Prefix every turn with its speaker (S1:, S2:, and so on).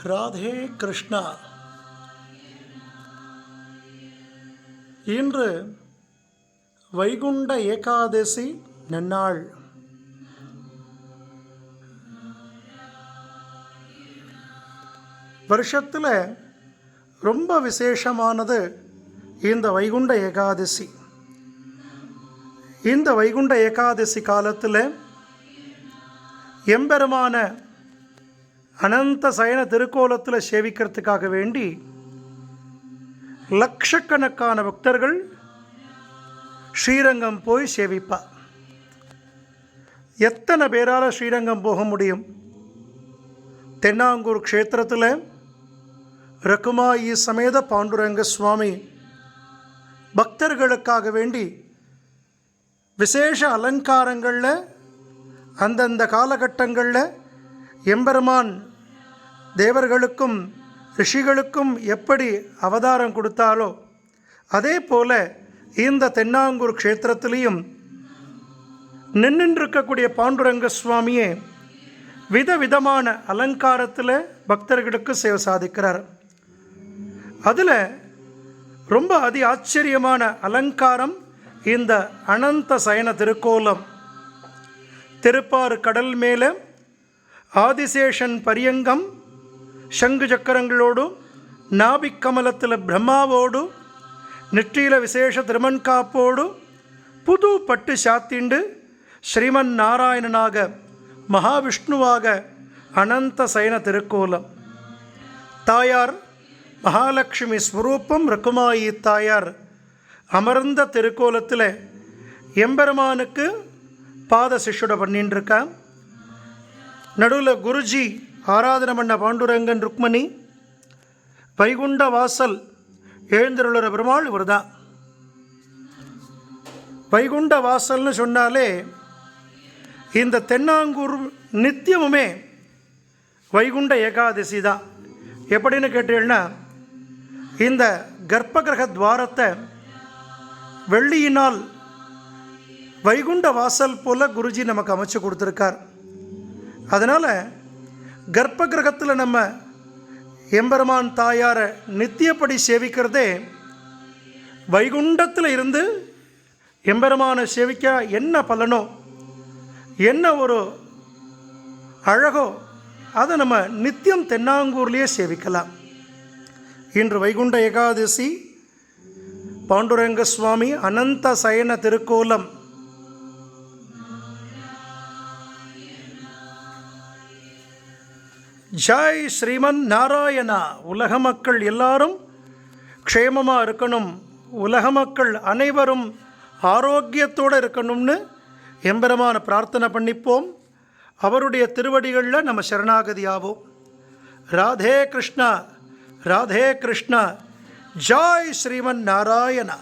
S1: ராதே கிருஷ்ணா. இன்று வைகுண்ட ஏகாதசி நன்னாள். வருஷத்தில் ரொம்ப விசேஷமானது இந்த வைகுண்ட ஏகாதசி. இந்த வைகுண்ட ஏகாதசி காலத்தில் எம்பெருமான அனந்த சயன திருக்கோலத்தில் சேவிக்கிறதுக்காக வேண்டி லட்சக்கணக்கான பக்தர்கள் ஸ்ரீரங்கம் போய் சேவிப்பார். எத்தனை பேரால் ஸ்ரீரங்கம் போக முடியும்? தென்னாங்கூர் க்ஷேத்திரத்தில் ரகுமாயி சமேத பாண்டுரங்க சுவாமி பக்தர்களுக்காக வேண்டி விசேஷ அலங்காரங்களில் அந்தந்த காலகட்டங்களில் எம்பெருமான் தேவர்களுக்கும் ரிஷிகளுக்கும் எப்படி அவதாரம் கொடுத்தாலோ அதே போல் இந்த தென்னாங்கூர் க்ஷேத்திரத்திலையும் நின்றிருக்கக்கூடிய பாண்டுரங்க சுவாமியே விதவிதமான அலங்காரத்தில் பக்தர்களுக்கு சேவை சாதிக்கிறார். அதில் ரொம்ப ஆச்சரியமான அலங்காரம் இந்த அனந்த சயன திருக்கோலம். திருப்பாறு கடல் மேலே ஆதிசேஷன் பரியங்கம் சங்கு சக்கரங்களோடு, நாபிக் கமலத்தில் பிரம்மாவோடு, நெற்றியில் விசேஷ திருமண்காப்போடு, புது பட்டு சாத்திண்டு ஸ்ரீமன் நாராயணனாக மகாவிஷ்ணுவாக அனந்த சயன திருக்கோலம். தாயார் மகாலட்சுமி ஸ்வரூபம் ரகுமாயி தாயார் அமர்ந்த திருக்கோலத்தில் எம்பெருமானுக்கு பாத சிஷ்யுட பண்ணிட்டுருக்கா. நடுவில் குருஜி ஆராதனை பண்ண பாண்டுரங்கன் ருக்மணி, வைகுண்ட வாசல் எழுந்திருளுற பெருமாள் இவர் தான். வைகுண்ட வாசல்னு சொன்னாலே இந்த தென்னாங்கூர் நித்தியமுமே வைகுண்ட ஏகாதசி தான். எப்படின்னு கேட்டீங்கன்னா, இந்த கர்ப்பகிரக துவாரத்தை வெள்ளியினால் வைகுண்ட வாசல் போல் குருஜி நமக்கு அமைச்சு கொடுத்துருக்கார். அதனால் கர்ப்பகிரகத்தில் நம்ம எம்பெருமான் தாயாரை நித்தியப்படி சேவிக்கிறதே வைகுண்டத்தில் இருந்து எம்பெருமானை சேவிக்க என்ன பலனோ, என்ன ஒரு அழகோ, அதை நம்ம நித்தியம் தென்னாங்கூர்லேயே சேவிக்கலாம். இன்று வைகுண்ட ஏகாதசி, பாண்டுரங்க சுவாமி அனந்த சயன திருக்கோலம். ஜாய் ஸ்ரீமன் நாராயணா. உலக மக்கள் எல்லாரும் க்ஷேமமாக இருக்கணும், உலக மக்கள் அனைவரும் ஆரோக்கியத்தோடு இருக்கணும்னு எம்பெருமான பிரார்த்தனை பண்ணிப்போம். அவருடைய திருவடிகளில் நம்ம சரணாகதியாவோம். ராதே கிருஷ்ணா, ராதே கிருஷ்ணா. ஜாய் ஸ்ரீமன் நாராயணா.